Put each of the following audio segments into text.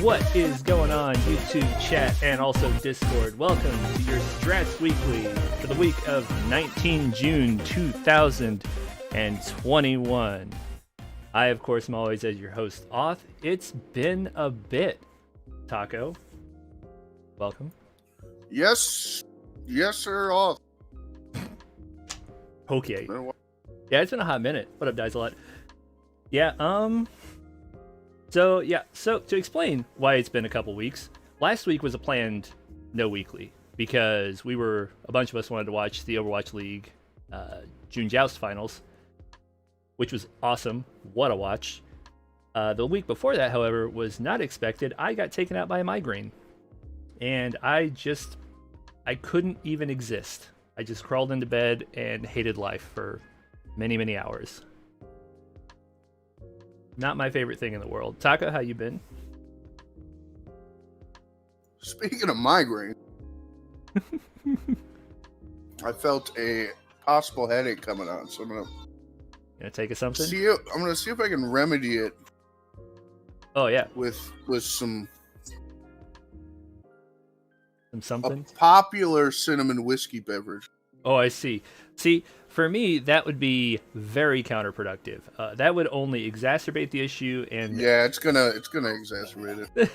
What is going on, YouTube chat and also Discord? Welcome to your Strats Weekly for the week of 19 June 2021. I, of course, am always as your host, Auth. It's been a bit. Taco, welcome. Yes, sir, Auth. Okay. Yeah, it's been a hot minute. What up, Dice a lot? Yeah, So to explain why it's been a couple weeks, last week was a planned no weekly because a bunch of us wanted to watch the Overwatch League June Joust finals, which was awesome. What a watch. The week before that, however, was not expected. I got taken out by a migraine, and I couldn't even exist. I just crawled into bed and hated life for many, many hours. Not my favorite thing in the world. Taka, how you been? Speaking of migraine, I felt a possible headache coming on, so I'm gonna take something. I'm gonna see if I can remedy it. Oh yeah, with some something. A popular cinnamon whiskey beverage. Oh, I see. See, for me, that would be very counterproductive. That would only exacerbate the issue, and yeah, it's gonna exacerbate it.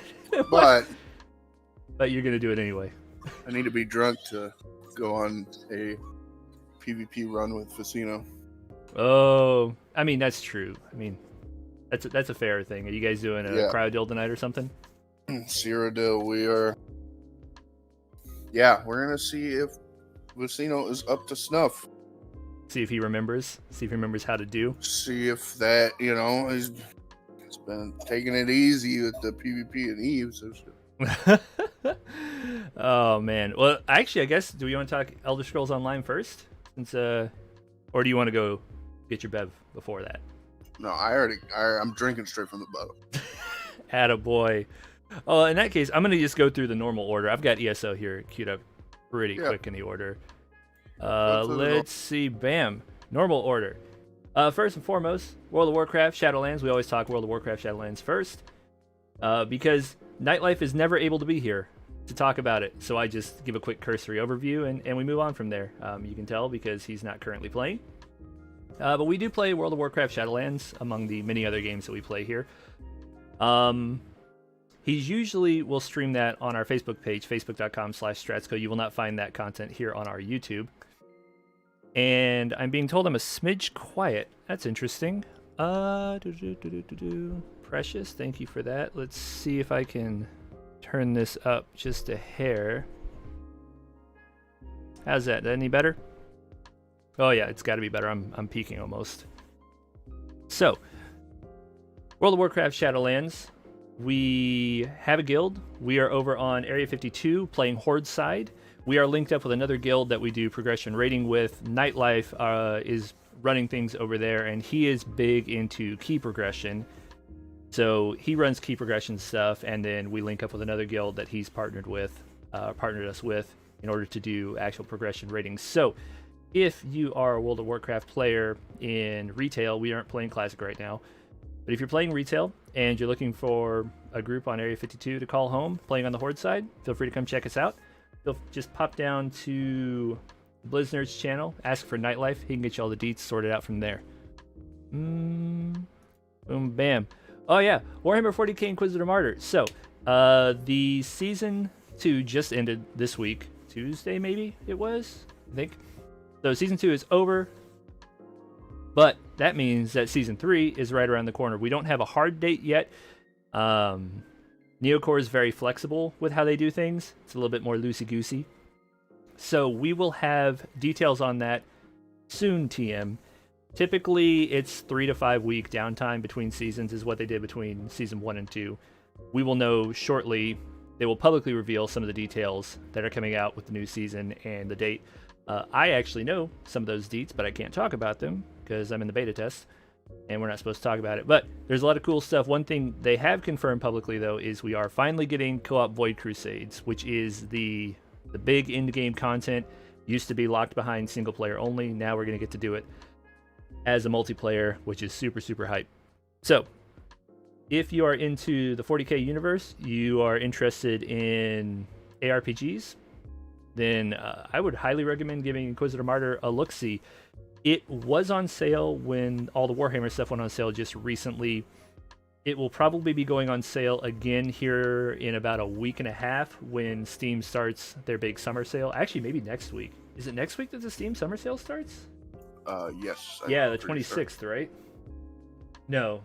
but you're gonna do it anyway. I need to be drunk to go on a PvP run with Facino. Oh, I mean that's true. I mean that's a fair thing. Are you guys doing a cryo deal tonight or something? Cyrodiil, we are. Yeah, we're gonna see if Facino is up to snuff. See if he remembers. See if he remembers how to do. See if that, he's been taking it easy with the PvP and Eve. So. Oh man. Well, actually, I guess do we want to talk Elder Scrolls Online first, since or do you want to go get your bev before that? No, I'm drinking straight from the bottle. Attaboy. Oh, in that case, I'm gonna just go through the normal order. I've got ESO here queued up pretty quick in the order. Let's see. Bam. Normal order. First and foremost, World of Warcraft Shadowlands. We always talk World of Warcraft Shadowlands first, because Nightlife is never able to be here to talk about it. So I just give a quick cursory overview and we move on from there. You can tell because he's not currently playing. But we do play World of Warcraft Shadowlands among the many other games that we play here. He usually will stream that on our Facebook page, facebook.com/Stratsco. You will not find that content here on our YouTube. And I'm being told I'm a smidge quiet. That's interesting. Precious, thank you for that. Let's see if I can turn this up just a hair. How's that? Any better? Oh yeah, it's got to be better. I'm peaking almost. So, World of Warcraft Shadowlands. We have a guild. We are over on Area 52 playing Horde side. We are linked up with another guild that we do progression rating with. Nightlife is running things over there, and he is big into key progression. So he runs key progression stuff, and then we link up with another guild that he's partnered us with in order to do actual progression ratings. So if you are a World of Warcraft player in retail, we aren't playing Classic right now, but if you're playing retail and you're looking for a group on Area 52 to call home, playing on the Horde side, feel free to come check us out. You'll just pop down to Blizzard's channel, ask for Nightlife. He can get you all the deets sorted out from there. Boom, bam. Oh yeah, Warhammer 40k Inquisitor Martyr. So, the Season 2 just ended this week. Tuesday, maybe it was? I think. So Season 2 is over. But that means that Season 3 is right around the corner. We don't have a hard date yet. Neocore is very flexible with how they do things. It's a little bit more loosey-goosey. So we will have details on that soon, TM. Typically, it's 3 to 5 week downtime between seasons is what they did between Season 1 and 2. We will know shortly. They will publicly reveal some of the details that are coming out with the new season and the date. I actually know some of those deets, but I can't talk about them because I'm in the beta test. And we're not supposed to talk about it. But there's a lot of cool stuff. One thing they have confirmed publicly, though, is we are finally getting co-op Void Crusades, which is the big in-game content. Used to be locked behind single player only. Now we're going to get to do it as a multiplayer, which is super, super hype. So, if you are into the 40k universe, you are interested in ARPGs, then I would highly recommend giving Inquisitor Martyr a look-see. It was on sale when all the Warhammer stuff went on sale just recently. It will probably be going on sale again here in about a week and a half when Steam starts their big summer sale. Actually, maybe next week. Is it next week that the Steam summer sale starts? Yes. Yeah, the 26th, right? No,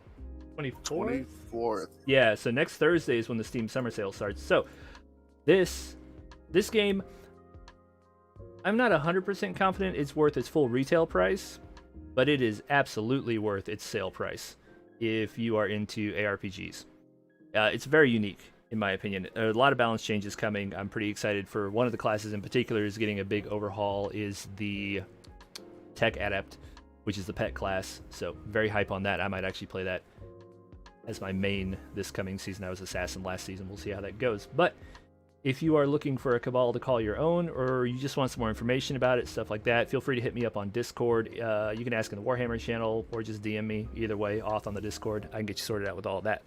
24th? 24th. Yeah, so next Thursday is when the Steam summer sale starts. So this game, I'm not 100% confident it's worth its full retail price, but it is absolutely worth its sale price if you are into ARPGs. It's very unique, in my opinion. A lot of balance changes coming. I'm pretty excited for one of the classes in particular is getting a big overhaul, is the Tech Adept, which is the pet class. So very hype on that. I might actually play that as my main this coming season. I was Assassin last season. We'll see how that goes. But if you are looking for a Cabal to call your own, or you just want some more information about it, stuff like that, feel free to hit me up on Discord. You can ask in the Warhammer channel, or just DM me. Either way, off on the Discord. I can get you sorted out with all of that.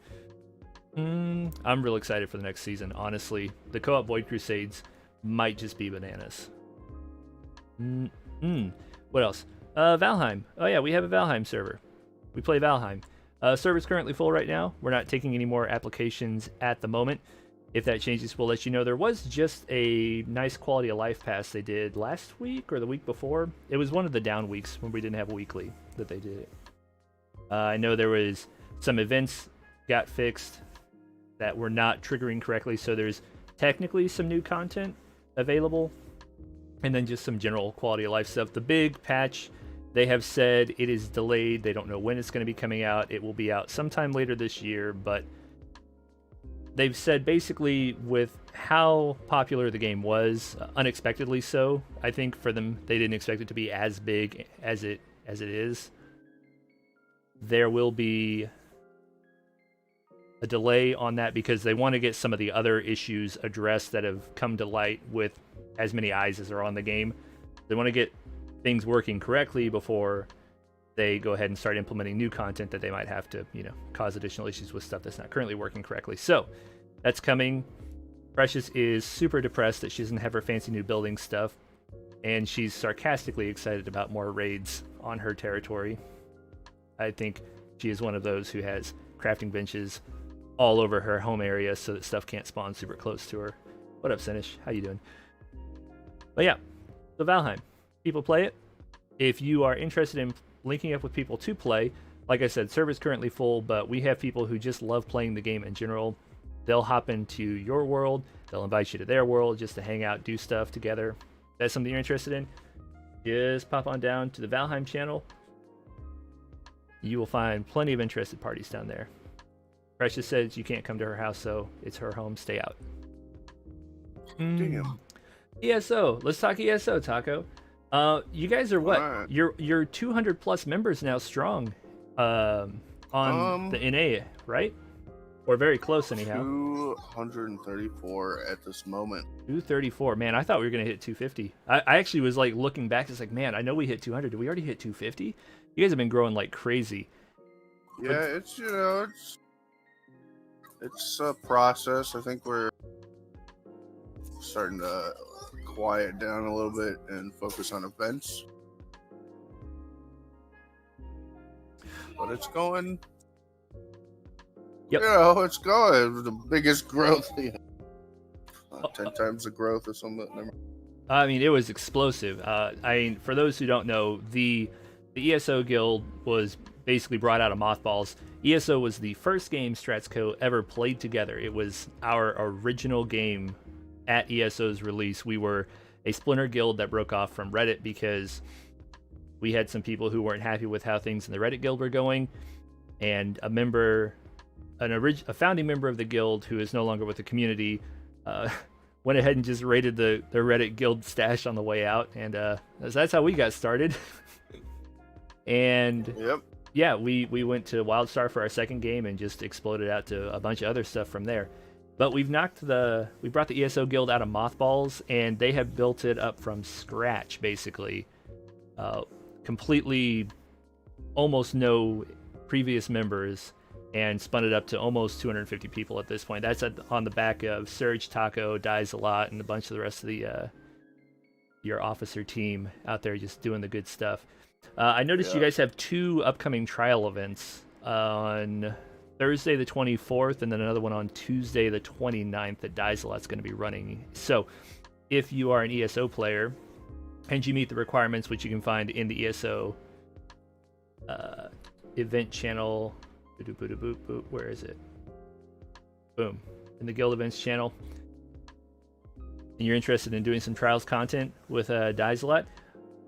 I'm real excited for the next season, honestly. The co-op Void Crusades might just be bananas. What else? Valheim. Oh yeah, we have a Valheim server. We play Valheim. Server's currently full right now. We're not taking any more applications at the moment. If that changes, we'll let you know. There was just a nice quality of life pass they did last week or the week before. It was one of the down weeks when we didn't have a weekly that they did it. I know there was some events got fixed that were not triggering correctly, so there's technically some new content available, and then just some general quality of life stuff. The big patch, they have said it is delayed. They don't know when it's going to be coming out. It will be out sometime later this year, but they've said basically with how popular the game was, unexpectedly so, I think for them, they didn't expect it to be as big as it is. There will be a delay on that because they want to get some of the other issues addressed that have come to light with as many eyes as are on the game. They want to get things working correctly before they go ahead and start implementing new content that they might have to, cause additional issues with stuff that's not currently working correctly. So that's coming. Precious is super depressed that she doesn't have her fancy new building stuff, and she's sarcastically excited about more raids on her territory. I think she is one of those who has crafting benches all over her home area so that stuff can't spawn super close to her. What up, Sinish? How you doing? But yeah, so Valheim. People play it. If you are interested in linking up with people to play, like I said, server's currently full, but we have people who just love playing the game in general. They'll hop into your world. They'll invite you to their world just to hang out, do stuff together. If that's something you're interested in, just pop on down to the Valheim channel. You will find plenty of interested parties down there. Precious says you can't come to her house, so it's her home. Stay out. Damn. ESO. Let's talk ESO, Taco. You guys are what? Right. You're 200 plus members now strong on the NA, right? Or very close anyhow. 234 at this moment. 234. Man, I thought we were gonna hit 250. I actually was like looking back, it's like, man, I know we hit 200. Did we already hit 250? You guys have been growing like crazy. Yeah, it's a process. I think we're starting to quiet down a little bit and focus on events. But it's going. Yep. It's going. The biggest growth. 10 times the growth or something. I mean, it was explosive. For those who don't know, the ESO guild was basically brought out of mothballs. ESO was the first game Strats Co. ever played together. It was our original game at ESO's release. We were a splinter guild that broke off from Reddit because we had some people who weren't happy with how things in the Reddit guild were going, and a founding member of the guild who is no longer with the community went ahead and just raided the Reddit guild stash on the way out, and that's how we got started. And yep. Yeah, we went to WildStar for our second game and just exploded out to a bunch of other stuff from there. But we brought the ESO guild out of mothballs, and they have built it up from scratch, basically. Completely, almost no previous members, and spun it up to almost 250 people at this point. That's on the back of Surge, Taco, Dies a Lot, and a bunch of the rest of the your officer team out there just doing the good stuff. I noticed you guys have 2 upcoming trial events on Thursday the 24th and then another one on Tuesday the 29th that Dies a Lot's going to be running. So if you are an ESO player and you meet the requirements, which you can find in the ESO event channel, where is it? Boom. In the Guild Events channel. And you're interested in doing some trials content with Dies a Lot,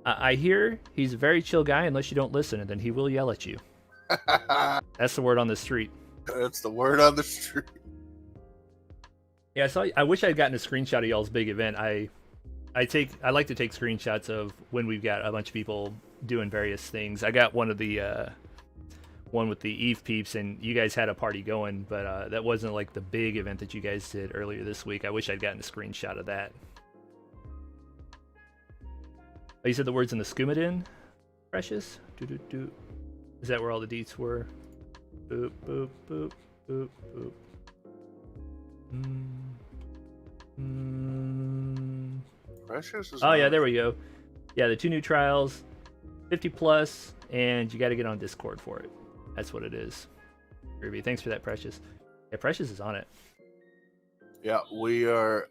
I hear he's a very chill guy unless you don't listen, and then he will yell at you. That's the word on the street. That's the word on the street. Yeah, I wish I had gotten a screenshot of y'all's big event. I like to take screenshots of when we've got a bunch of people doing various things. I got one of the one with the Eve peeps, and you guys had a party going, but that wasn't like the big event that you guys did earlier this week. I wish I'd gotten a screenshot of that. Oh, you said the words in the Skumadin, Precious? Is that where all the deets were? Boop, boop, boop, boop, boop. Precious is Oh, yeah, there we go. Yeah, the 2 new trials, 50 plus, and you got to get on Discord for it. That's what it is. Ruby, thanks for that, Precious. Yeah, Precious is on it. Yeah, we are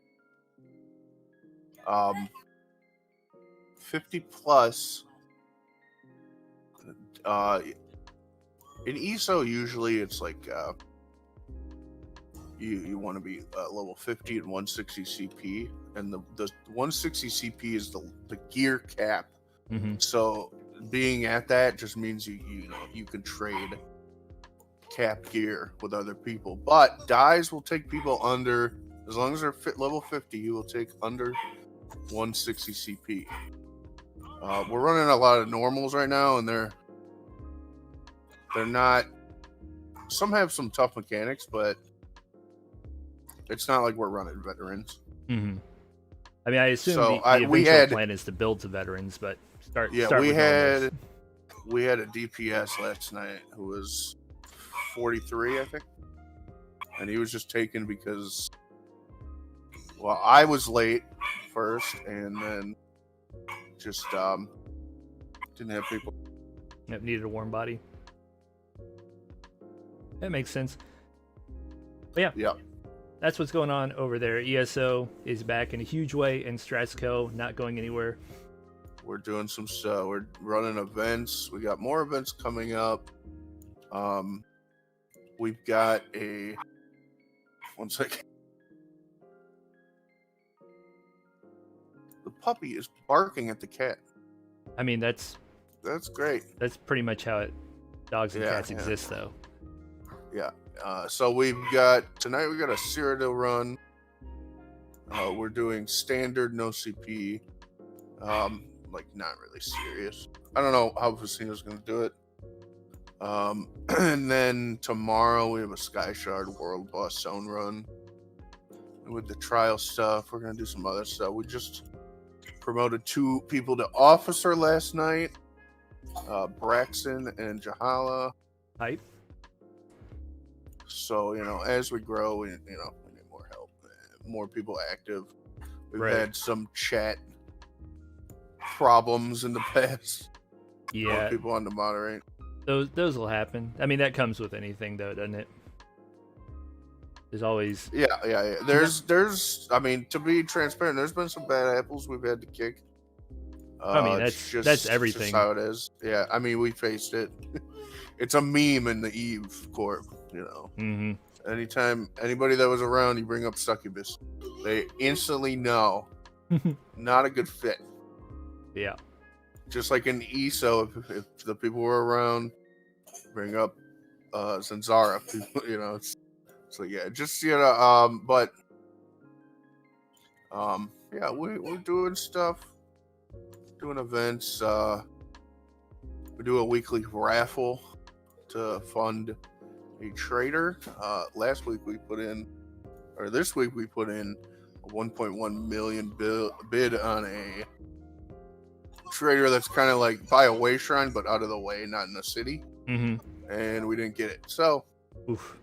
50 plus. In ESO, usually it's like you want to be level 50 and 160 CP, and the 160 CP is the gear cap. Mm-hmm. So being at that just means you can trade cap gear with other people. But Dies will take people under, as long as they're level 50, you will take under 160 CP. We're running a lot of normals right now, and they're not. Some have some tough mechanics, but it's not like we're running veterans. Mm-hmm. I mean, I assume the eventual plan is to build to veterans, but start. Yeah, start we with had normals. we had a DPS last night who was 43, I think, and he was just taken because, well, I was late first, and then just didn't have people. Yep, needed a warm body. That makes sense. But yeah, that's what's going on over there. ESO is back in a huge way, and Strats Co. not going anywhere. We're doing some stuff. We're running events. We got more events coming up. We've got a... One second. The puppy is barking at the cat. I mean, that's great. That's pretty much how dogs and cats exist, though. Yeah. So we've got... Tonight we got a Cyrodiil run. We're doing standard, no CP. Like, not really serious. I don't know how Vicino's going to do it. And then tomorrow we have a Sky Shard World Boss Zone run. And with the trial stuff, we're going to do some other stuff. We just promoted 2 people to officer last night. Braxton and Jahala. Hype. So, as we grow, we need more help. More people active. We've had some chat problems in the past. Yeah. More people on to moderate. Those will happen. I mean, that comes with anything, though, doesn't it? There's always... Yeah. There's, I mean, to be transparent, there's been some bad apples we've had to kick. I mean, that's everything. Just how it is. Yeah, I mean, we faced it. It's a meme in the Eve Corp, Mm-hmm. Anytime anybody that was around, you bring up Succubus, they instantly know not a good fit. Yeah. Just like in ESO, if the people were around, bring up Zanzara. It's like, yeah, just but yeah, we're doing stuff, doing events. We do a weekly raffle to fund a trader. This week we put in a 1.1 million bid on a trader that's kind of like by a way shrine, but out of the way, not in the city. Mm-hmm. And we didn't get it. So Oof.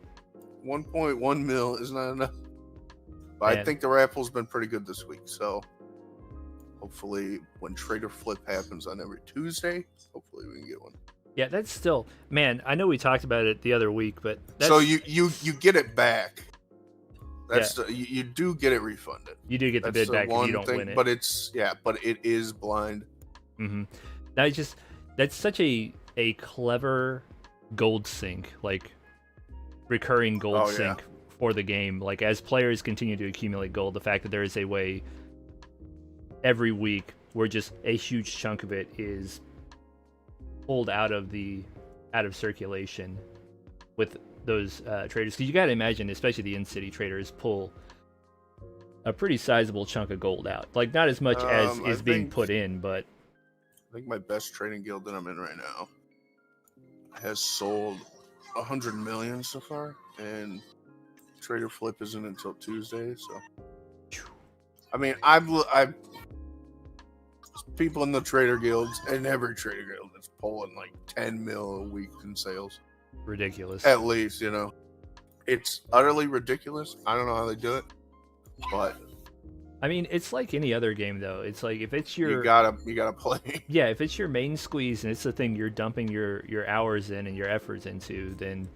1.1 mil is not enough. But Man. I think the raffle's been pretty good this week. So hopefully, when Trader Flip happens on every Tuesday, hopefully we can get one. Yeah, that's still, man. I know we talked about it the other week, but that's, so you get it back. That's you do get it refunded. You do get the bid back if you don't win it. But it is blind. Mm-hmm. That's such a clever gold sink, like recurring gold sink for the game. Like as players continue to accumulate gold, the fact that there is a way every week where just a huge chunk of it is pulled out of circulation with those traders, because you got to imagine, especially the in-city traders pull a pretty sizable chunk of gold out. Like not as much as is being put in, but I think my best trading guild that I'm in right now has sold 100 million so far, and Trader Flip isn't until Tuesday. So, I mean, I've people in the trader guilds, and every trader guild is pulling like 10 mil a week in sales. Ridiculous. At least, it's utterly ridiculous. I don't know how they do it, but I mean, it's like any other game, though. It's like if it's your you gotta play. Yeah, if it's your main squeeze and it's the thing you're dumping your hours in and your efforts into, then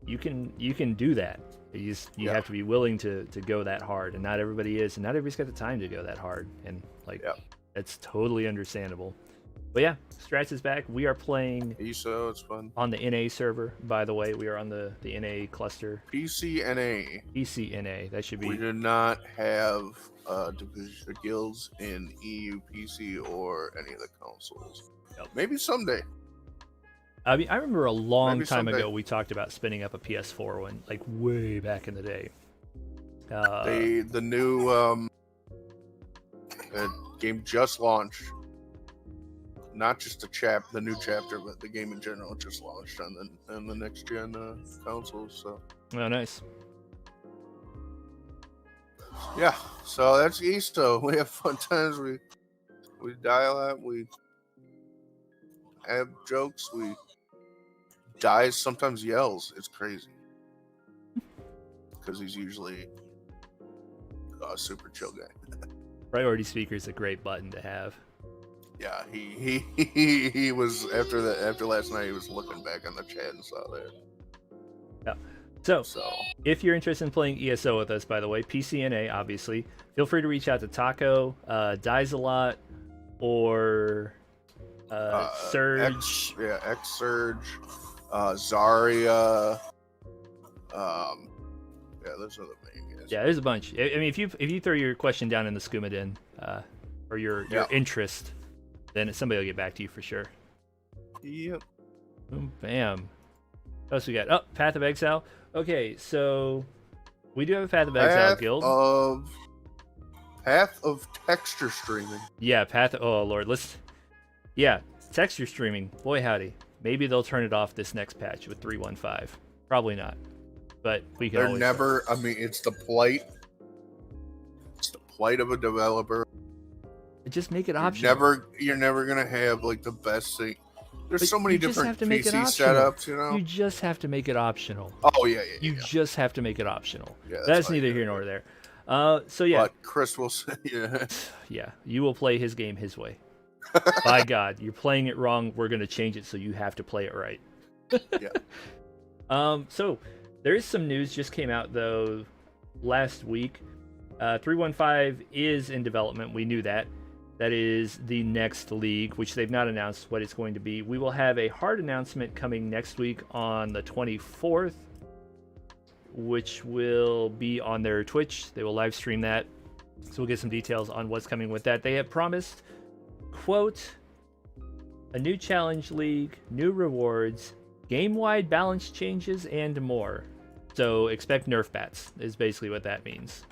you can do that. You have to be willing to go that hard, and not everybody is, and not everybody's got the time to go that hard, and that's totally understandable. But yeah, Strats is back. We are playing ESO. It's fun on the NA server. By the way, we are on the NA cluster. PCNA. PCNA. That should be. We do not have division of guilds in EU, PC, or any of the consoles. Yep. Maybe someday. I mean, I remember a long time ago we talked about spinning up a PS4 one, like way back in the day. The new game just launched. Not just the new chapter, but the game in general just launched on the next gen consoles. So. Oh, nice. Yeah, so that's ESO. We have fun times. We dial out. We have jokes. We dies sometimes yells. It's crazy because he's usually a super chill guy. Priority speaker is a great button to have. Yeah, he was after last night. He was looking back on the chat and saw that. Yeah. So if you're interested in playing ESO with us, by the way, PCNA, obviously, feel free to reach out to Taco, Dies a Lot, or Surge. X Surge, Zarya. Those are the main guys. Yeah, there's a bunch. I mean, if you throw your question down in the Skooma Den, or your interest, then somebody will get back to you for sure. Yep. Boom, bam. What else we got? Oh, Path of Exile. Okay, so we do have a Path of Exile guild. Path of texture streaming. Yeah, oh Lord, texture streaming. Boy howdy. Maybe they'll turn it off this next patch with 3.15. Probably not. But we can always I mean, it's the plight. It's the plight of a developer. Just make it optional. You're never gonna have like the best thing. There's so many different PC setups, you You just have to make it optional. Oh yeah. You just have to to make it optional. Yeah, that's neither here nor there. So yeah. But Chris will say, Yeah, you will play his game his way. By God, you're playing it wrong. We're gonna change it so you have to play it right. Yeah. So there is some news just came out though last week. 3.15 is in development. We knew that. That is the next league, which they've not announced what it's going to be. We will have a hard announcement coming next week on the 24th, which will be on their Twitch. They will live stream that. So we'll get some details on what's coming with that. They have promised, quote, a new challenge league, new rewards, game-wide balance changes, and more. So expect nerf bats is basically what that means.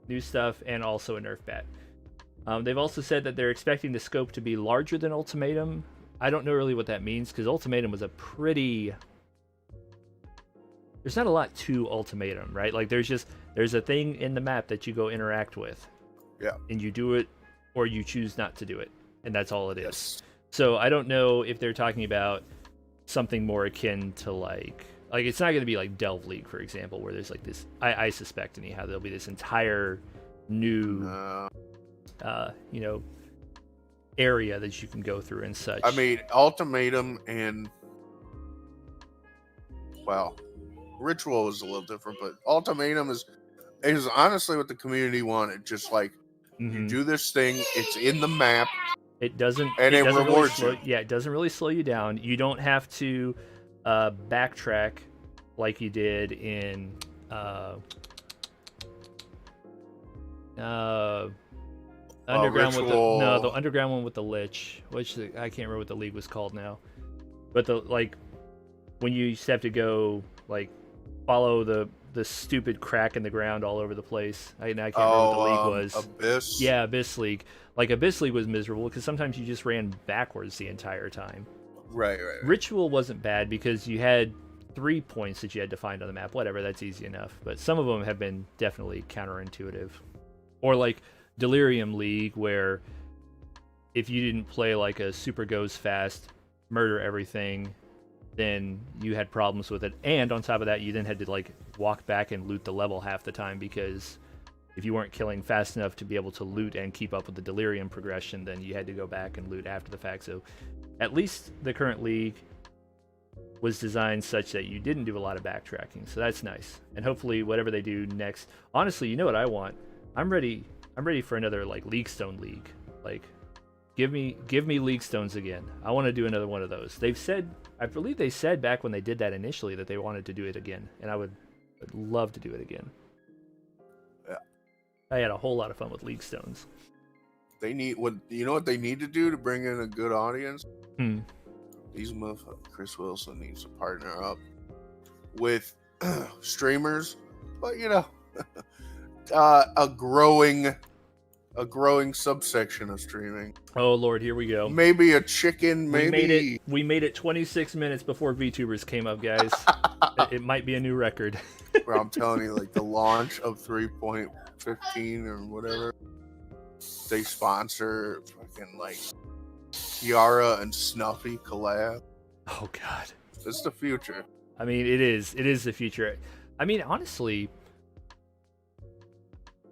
New stuff and also a nerf bat. They've also said that they're expecting the scope to be larger than Ultimatum. I don't know really what that means, because Ultimatum was there's not a lot to Ultimatum, right? Like there's a thing in the map that you go interact with. Yeah. And you do it or you choose not to do it. And that's all it is. Yes. So I don't know if they're talking about something more akin to like like it's not going to be like Delve League, for example, where there's like this. I suspect anyhow there'll be this entire new, you know, area that you can go through and such. I mean, Ultimatum and well, Ritual is a little different, but Ultimatum is honestly what the community wanted. Just like you do this thing, it's in the map. It doesn't, and it doesn't rewards really you. Yeah, it doesn't really slow you down. You don't have to backtrack like you did in Underground with the Underground one with the Lich, which I can't remember what the league was called now. But the like when you used to have to go like follow the stupid crack in the ground all over the place. I can't remember what the league was. Abyss. Yeah, Abyss League. Like Abyss League was miserable because sometimes you just ran backwards the entire time. Right. Ritual wasn't bad because you had 3 points that you had to find on the map. Whatever, that's easy enough. But some of them have been definitely counterintuitive. Or like Delirium League, where if you didn't play like a super goes fast, murder everything, then you had problems with it. And on top of that, you then had to like walk back and loot the level half the time, because if you weren't killing fast enough to be able to loot and keep up with the Delirium progression, then you had to go back and loot after the fact. So at least the current league was designed such that you didn't do a lot of backtracking. So that's nice. And hopefully whatever they do next, honestly, you know what I want? I'm ready for another like League Stone League. Like give me League Stones again. I want to do another one of those. I believe they said back when they did that initially that they wanted to do it again, and I would love to do it again. Yeah. I had a whole lot of fun with League Stones. You know what they need to do to bring in a good audience? These motherfuckers, Chris Wilson needs to partner up with streamers, but you know, a growing subsection of streaming. Oh Lord, here we go. Maybe a chicken. We made it 26 minutes before VTubers came up, guys. It might be a new record. Bro, I'm telling you, like the launch of 3.15 or whatever, they sponsor fucking like Kiara and Snuffy collab. Oh God, it's the future. I mean, it is the future. I mean, honestly,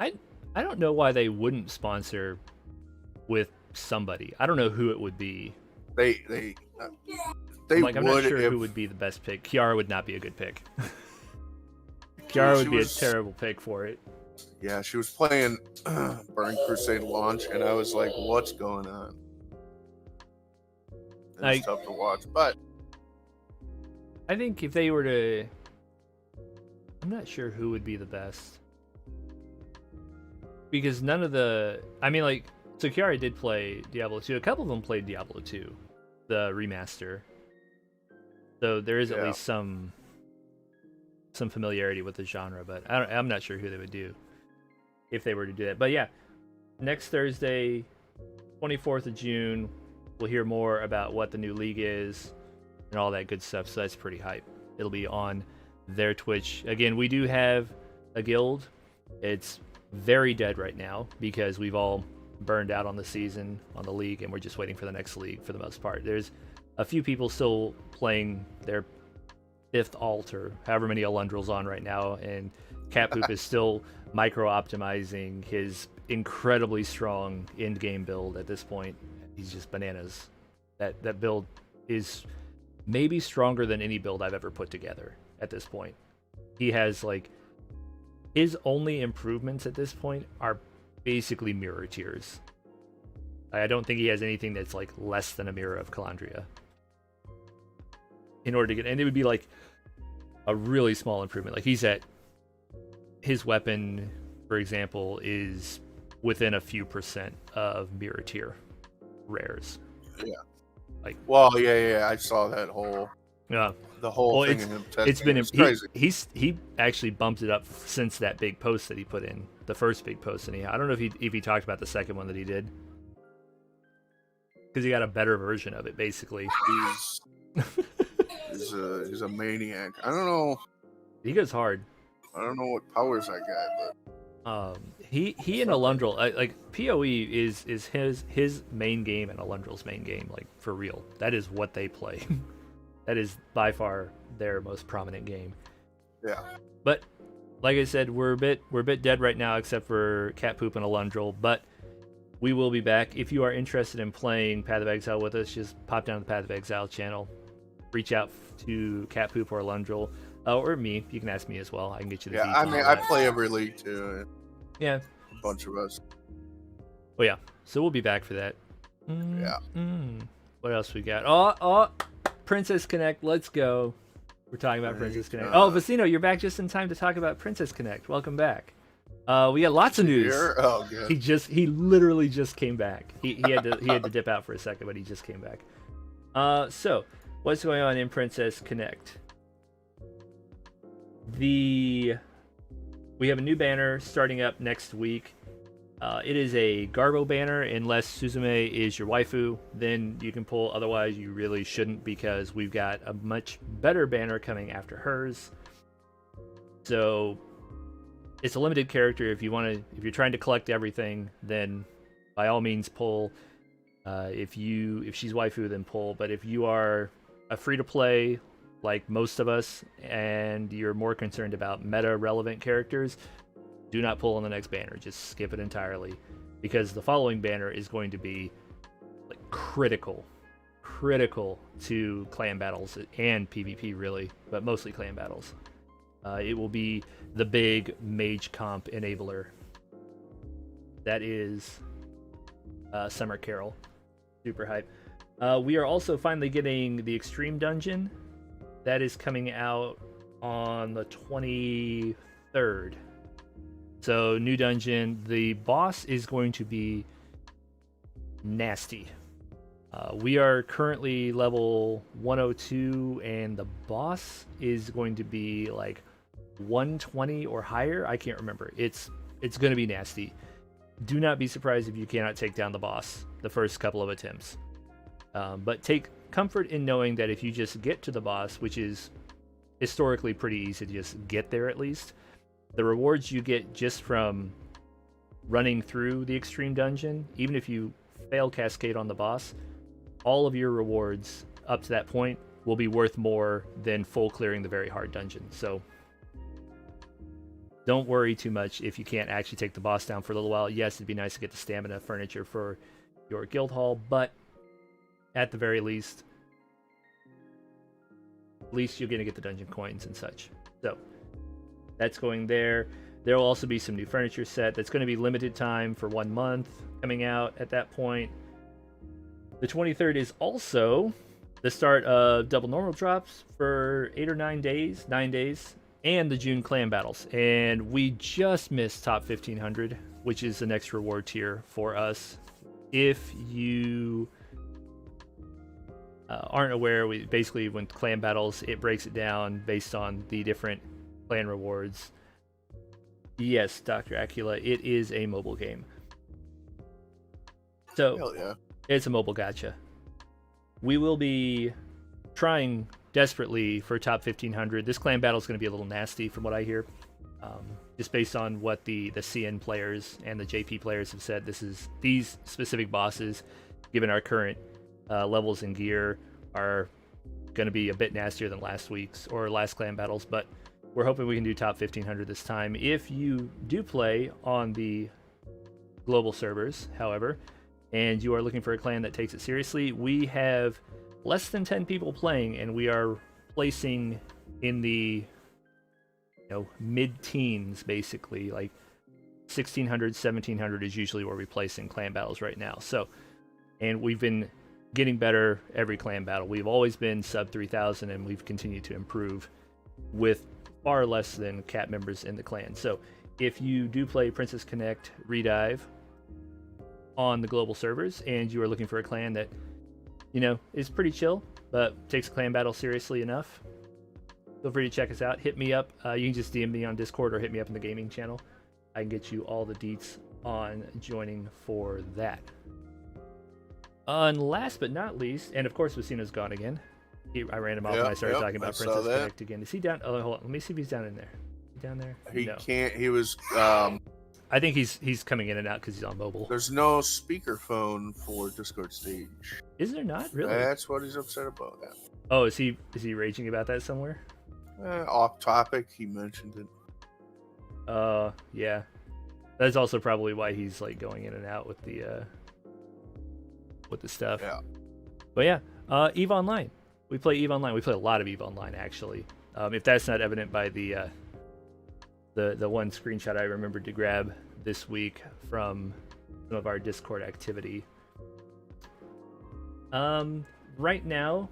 I don't know why they wouldn't sponsor with somebody. I don't know who it would be. They like, I'm not sure if... who would be the best pick. Kiara would not be a good pick. Kiara would be a terrible pick for it. Yeah, she was playing Burning Crusade launch, and I was like, what's going on? It's tough to watch, but I think if they were to... I'm not sure who would be the best. Because none of the... I mean, like, so Kiara did play Diablo 2. A couple of them played Diablo 2, the remaster. So there is at least some familiarity with the genre, but I'm not sure who they would do if they were to do that. But yeah, next Thursday, 24th of June, we'll hear more about what the new league is and all that good stuff. So that's pretty hype. It'll be on their Twitch. Again, we do have a guild. It's very dead right now because we've all burned out on the season, on the league, and we're just waiting for the next league for the most part. There's a few people still playing their 5th alt or however many Alundrils on right now, and Catpoop is still micro-optimizing his incredibly strong end-game build at this point. He's just bananas. That build is maybe stronger than any build I've ever put together at this point. He has, like, his only improvements at this point are basically mirror tiers. I don't think he has anything that's, like, less than a mirror of Calandria. In order to get... And it would be, like, a really small improvement. Like, he's at... His weapon, for example, is within a few percent of mirror tier rares. Yeah. Like, well, yeah, I saw that whole... Yeah. The whole thing in him testing. It's been crazy. He actually bumped it up since that big post that he put in. The first big post that he had. I don't know if he talked about the second one that he did. Because he got a better version of it, basically. He's a maniac. I don't know. He goes hard. I don't know what powers I got, but he and Alundril, like PoE is his main game and Alundril's main game, like for real. That is what they play. That is by far their most prominent game. Yeah. But like I said, we're a bit dead right now, except for Cat Poop and Alundrel. But we will be back. If you are interested in playing Path of Exile with us, just pop down to the Path of Exile channel. Reach out to Cat Poop or Alundrel, or me. You can ask me as well. I can get you the Yeah, deets I and mean, all I that. play every league too. Yeah. A bunch of us. Oh yeah. So we'll be back for that. Yeah. What else we got? Oh, Princess Connect. Let's go. We're talking about Princess Connect. God. Oh, Vecino, you're back just in time to talk about Princess Connect. Welcome back. We got lots of news. Here? Oh, good. He literally just came back. He had to dip out for a second, but he just came back. So what's going on in Princess Connect? We have a new banner starting up next week. It is a Garbo banner. Unless Suzume is your waifu, then you can pull. Otherwise, you really shouldn't, because we've got a much better banner coming after hers. So it's a limited character. If you're trying to collect everything, then by all means pull. If she's waifu, then pull. But if you are a free to play like most of us, and you're more concerned about meta relevant characters, do not pull on the next banner. Just skip it entirely, because the following banner is going to be like critical to clan battles and PvP, really, but mostly clan battles. It will be the big mage comp enabler. That is Summer Carol. Super hype. We are also finally getting the Extreme Dungeon. That is coming out on the 23rd. So, new dungeon. The boss is going to be nasty. We are currently level 102, and the boss is going to be like 120 or higher. I can't remember. It's going to be nasty. Do not be surprised if you cannot take down the boss the first couple of attempts. But take comfort in knowing that if you just get to the boss, which is historically pretty easy to just get there at least, the rewards you get just from running through the Extreme Dungeon, even if you fail Cascade on the boss, all of your rewards up to that point will be worth more than full clearing the very hard dungeon. So don't worry too much if you can't actually take the boss down for a little while. Yes, it'd be nice to get the stamina furniture for your guild hall, but at the very least, you're going to get the dungeon coins and such. So that's going there. There will also be some new furniture set that's going to be limited time for 1 month coming out at that point. The 23rd is also the start of double normal drops for 8 or 9 days, and the June clan battles. And we just missed top 1500, which is the next reward tier for us. If you aren't aware, we basically, when clan battles, it breaks it down based on the different clan rewards. Yes, Dr. Acula, it is a mobile game. So Hell yeah. It's a mobile gacha. We will be trying desperately for top 1500. This clan battle is going to be a little nasty from what I hear. Just based on what the CN players and the JP players have said, these specific bosses, given our current levels and gear, are going to be a bit nastier than last week's or last clan battles, but we're hoping we can do top 1500 this time. If you do play on the global servers, however, and you are looking for a clan that takes it seriously, we have less than 10 people playing, and we are placing in the mid-teens, basically. Like 1600, 1700 is usually where we place in clan battles right now. So, and we've been getting better every clan battle. We've always been sub 3000, and we've continued to improve with far less than cat members in the clan. So if you do play Princess Connect Redive on the global servers, and you are looking for a clan that is pretty chill but takes clan battle seriously enough, feel free to check us out. Hit me up. You can just DM me on Discord or hit me up in the gaming channel. I can get you all the deets on joining for that. And last but not least, and of course Vecino's gone again. I ran him off when I started talking about Princess Connect again. Is he down? Oh, hold on. Let me see if he's down in there. Is he down there? He No. can't. He was. I think he's coming in and out because he's on mobile. There's no speakerphone for Discord stage. Is there not? Really? That's what he's upset about. Yeah. Oh, is he raging about that somewhere? Off topic, he mentioned it. Yeah. That's also probably why he's like going in and out with the stuff. Yeah. But yeah, EVE Online. We play EVE Online. We play a lot of EVE Online actually. If that's not evident by the one screenshot I remembered to grab this week from some of our Discord activity. Right now,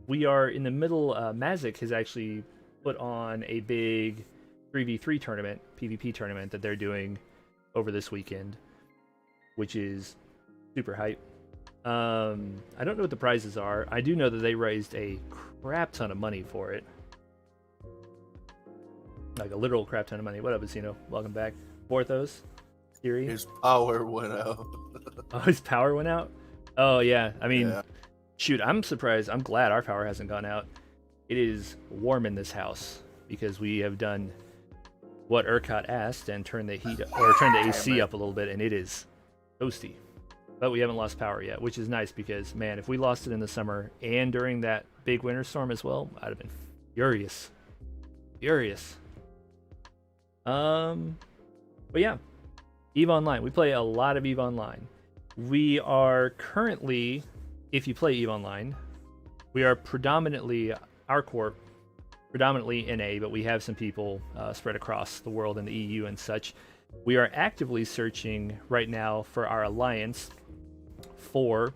we are in the middle. Mazik has actually put on a big 3v3 tournament, PvP tournament that they're doing over this weekend, which is super hype. I don't know what the prizes are. I do know that they raised a crap ton of money for it. Like a literal crap ton of money. What up, Asino? Welcome back. Porthos? Siri? His power went out. Oh, his power went out? Oh, yeah. I mean, Yeah. shoot, I'm surprised. I'm glad our power hasn't gone out. It is warm in this house because we have done what ERCOT asked and turned the heat or turned the AC up a little bit, and it is toasty. But we haven't lost power yet, which is nice because, man, if we lost it in the summer and during that big winter storm as well, I'd have been furious. Furious. But yeah, EVE Online. We play a lot of EVE Online. We are currently, if you play EVE Online, we are predominantly, our corp, predominantly NA, but we have some people spread across the world in the EU and such. We are actively searching right now for our alliance for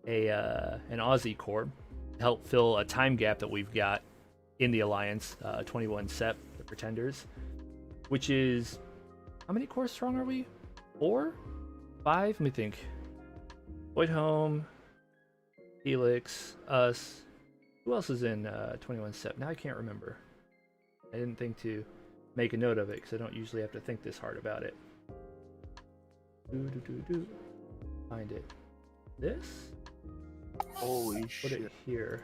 an Aussie corp to help fill a time gap that we've got in the alliance, 21 SEP, the Pretenders, which is, how many cores strong are we? 4? 5? Let me think. Void Home, Helix, us. Who else is in 21 SEP? Now I can't remember. I didn't think to make a note of it because I don't usually have to think this hard about it. Find it. This? Holy Put shit. it here.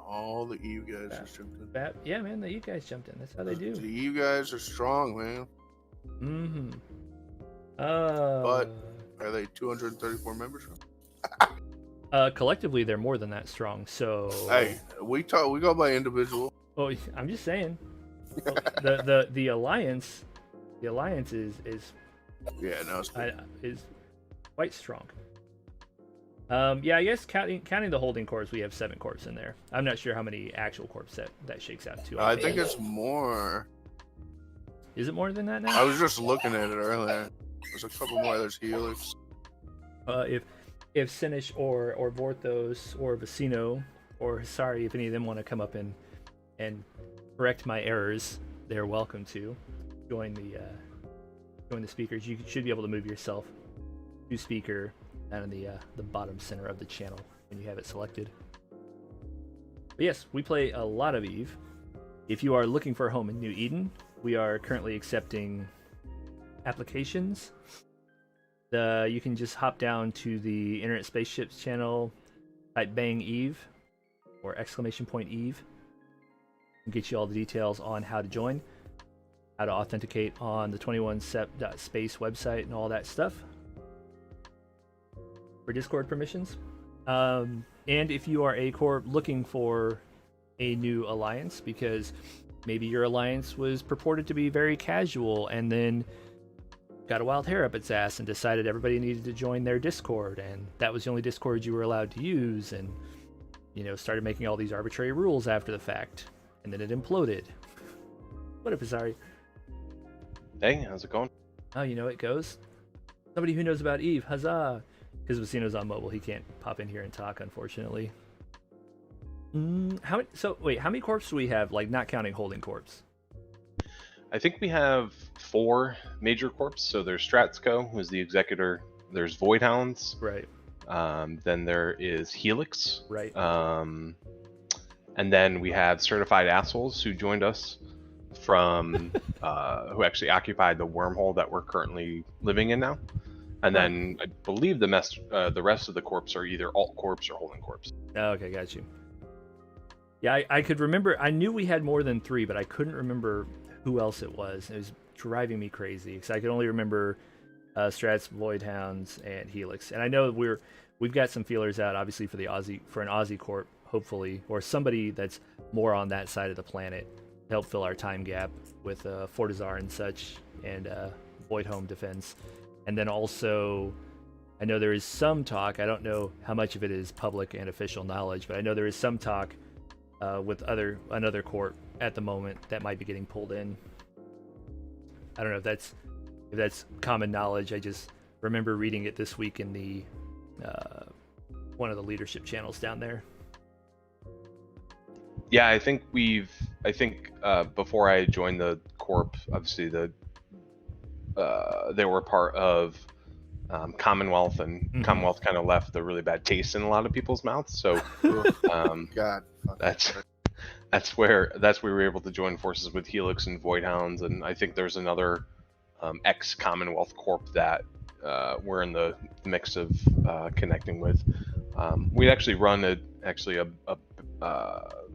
All the EU guys just jumped in. Yeah, man, the EU guys jumped in. That's how they do. The EU guys are strong, man. Mm-hmm. But are they 234 members? Collectively, they're more than that strong. So Hey, we go by individual. Oh, I'm just saying. the alliance, is Yeah, no, it's cool. is quite strong. Yeah, I guess counting the holding corps, we have 7 corps in there. I'm not sure how many actual corps that shakes out to. I think it's more. Is it more than that now? I was just looking at it earlier. There's a couple more. There's Helix. If Sinish or Vorthos or Vicino or Hisari, if any of them want to come up and correct my errors, they're welcome to join the speakers. You should be able to move yourself to speaker down in the bottom center of the channel when you have it selected. But yes, we play a lot of EVE. If you are looking for a home in New Eden, we are currently accepting applications. You can just hop down to the Internet Spaceships channel, type bang EVE or !EVE, and get you all the details on how to join, how to authenticate on the 21sep.space website and all that stuff for Discord permissions. And if you are a corp looking for a new alliance, because maybe your alliance was purported to be very casual and then got a wild hair up its ass and decided everybody needed to join their Discord, and that was the only Discord you were allowed to use, and started making all these arbitrary rules after the fact, and then it imploded. What up, Hisari? Hey, how's it going? Oh, it goes. Somebody who knows about EVE, huzzah! Because Vicino's on mobile, he can't pop in here and talk, unfortunately. How many corps do we have, like, not counting holding corps? I think we have 4 major corps. So there's Stratsco, who's the executor. There's Voidhounds. Right. Then there is Helix. Right. And then we have Certified Assholes, who joined us from, who actually occupied the wormhole that we're currently living in now. And then I believe the rest of the corps are either alt corps or holding corps. Oh, okay, got you. Yeah, I could remember. I knew we had more than 3, but I couldn't remember who else it was. It was driving me crazy because I could only remember Strats, Voidhounds, and Helix. And I know we we've got some feelers out, obviously, for an Aussie corp, hopefully, or somebody that's more on that side of the planet to help fill our time gap with Fortizar and such, and Void Home Defense. And then also, I know there is some talk, I don't know how much of it is public and official knowledge, but I know there is some talk with another corp at the moment that might be getting pulled in. I don't know if that's common knowledge. I just remember reading it this week in the one of the leadership channels down there. Yeah, I think before I joined the corp, obviously they were part of Commonwealth, and Commonwealth kind of left a really bad taste in a lot of people's mouths. So God, that's where we were able to join forces with Helix and Voidhounds, and I think there's another ex Commonwealth corp that we're in the mix of connecting with. We actually run a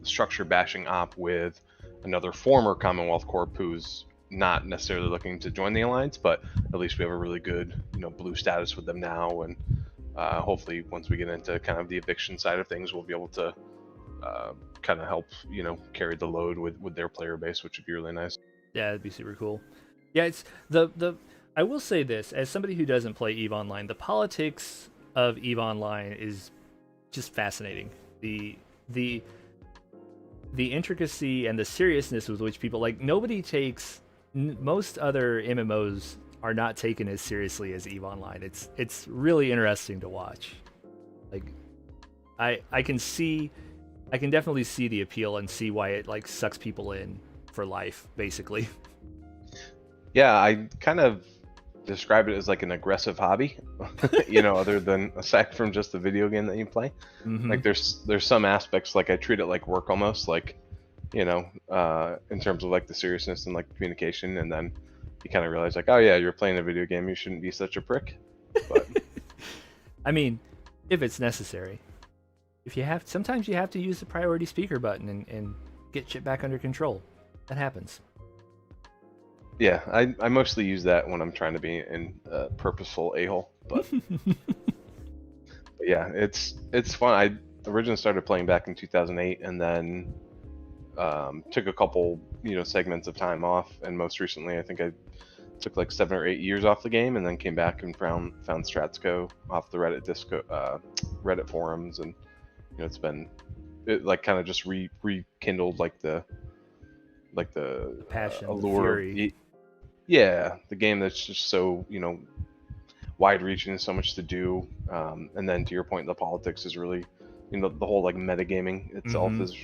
structure bashing op with another former Commonwealth corp who's not necessarily looking to join the alliance, but at least we have a really good blue status with them now, and hopefully once we get into kind of the eviction side of things, we'll be able to kind of help carry the load with their player base, which would be really nice. Yeah, that'd be super cool. Yeah, it's the I will say this, as somebody who doesn't play EVE Online, the politics of EVE Online is just fascinating. The intricacy and the seriousness with which people, like, nobody takes, most other MMOs are not taken as seriously as EVE Online. It's really interesting to watch. Like, I can definitely see the appeal and see why it like sucks people in for life, basically. Yeah, I kind of describe it as like an aggressive hobby, other than aside from just the video game that you play. Like there's some aspects, like I treat it like work almost, like in terms of like the seriousness and like communication, and then you kind of realize like, oh yeah, you're playing a video game, you shouldn't be such a prick. But I mean, if it's necessary, sometimes you have to use the priority speaker button and get shit back under control. That happens. Yeah, I mostly use that when I'm trying to be in purposeful a-hole, but yeah, it's fun. I originally started playing back in 2008, and then took a couple segments of time off, and most recently I think I took like 7 or 8 years off the game, and then came back and found Strats off the Reddit forums, and it like kind of just rekindled like the passion, allure. the fury. Yeah, the game that's just so wide-reaching and so much to do, and then to your point, the politics is really, the whole like metagaming itself is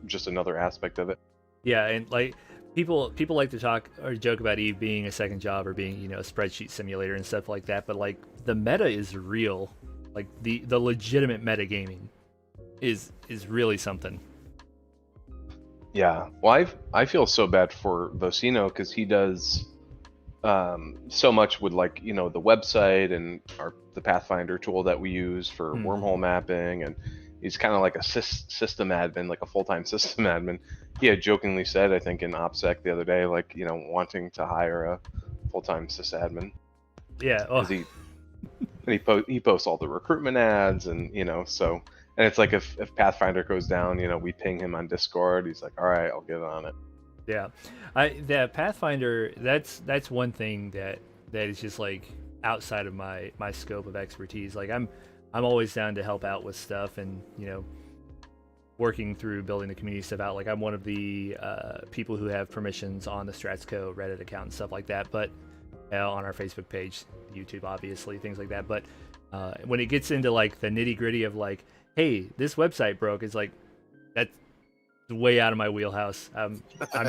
just another aspect of it. Yeah, and like people like to talk or joke about EVE being a second job or being a spreadsheet simulator and stuff like that, but like the meta is real. Like the legitimate metagaming is really something. Yeah, well, I feel so bad for Vocino because he does so much with like the website and the Pathfinder tool that we use for wormhole mapping, and he's kind of like a system admin, like a full-time system admin. He had jokingly said, I think in OPSEC the other day, like wanting to hire a full-time sysadmin. Yeah, well. He posts all the recruitment ads, and so. And it's like if Pathfinder goes down, we ping him on Discord. He's like, all right, I'll get on it. Yeah, that Pathfinder, that's one thing that is just like outside of my scope of expertise. Like I'm always down to help out with stuff, and working through building the community stuff out. Like I'm one of the people who have permissions on the Stratsco Reddit account and stuff like that, but on our Facebook page, YouTube, obviously, things like that. But when it gets into like the nitty gritty of like, hey, this website broke, it's like that's way out of my wheelhouse. I'm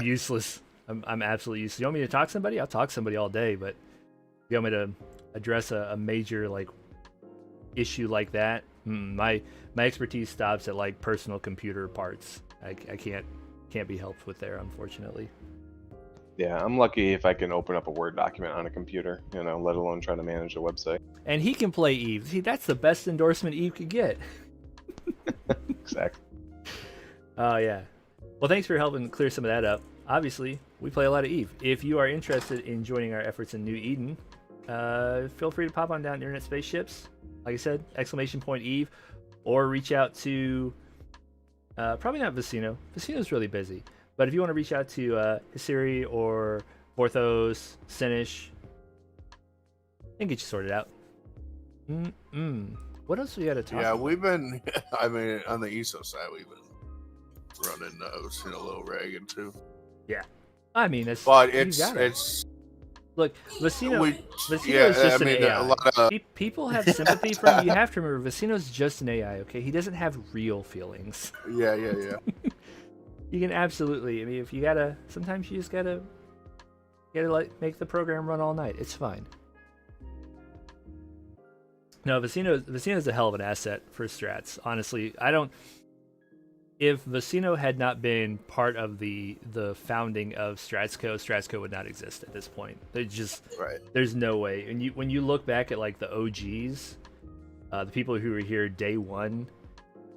useless. I'm absolutely useless. You want me to talk to somebody? I'll talk to somebody all day, but you want me to address a major like issue like that? My expertise stops at like personal computer parts. I can't be helped with there, unfortunately. Yeah, I'm lucky if I can open up a Word document on a computer, let alone try to manage a website. And he can play EVE. See, that's the best endorsement EVE could get. Exactly. Yeah. Well, thanks for helping clear some of that up. Obviously, we play a lot of EVE. If you are interested in joining our efforts in New Eden, feel free to pop on down to Internet Spaceships. like I said, !Eve, or reach out to probably not Vicino. Vicino's really busy, but if you want to reach out to Hisiri or Porthos, Sinish, and get you sorted out. What else we got to talk Yeah, about? we've been. I mean, on the ESO side, we've been running a little ragged too. I mean, it's But you it's gotta. it's Look, Vicino we. is Yeah, just I an mean, AI. a lot of People have sympathy for him. You have to remember, Vicino's just an AI. Okay, he doesn't have real feelings. yeah. You can absolutely. I mean, if you gotta, sometimes you just gotta like make the program run all night. It's fine. No, Vicino's a hell of an asset for Strats. Honestly, I don't. If Vicino had not been part of the founding of Stratsco would not exist at this point. Right. There's no way. And when you look back at like the OGs, the people who were here day one,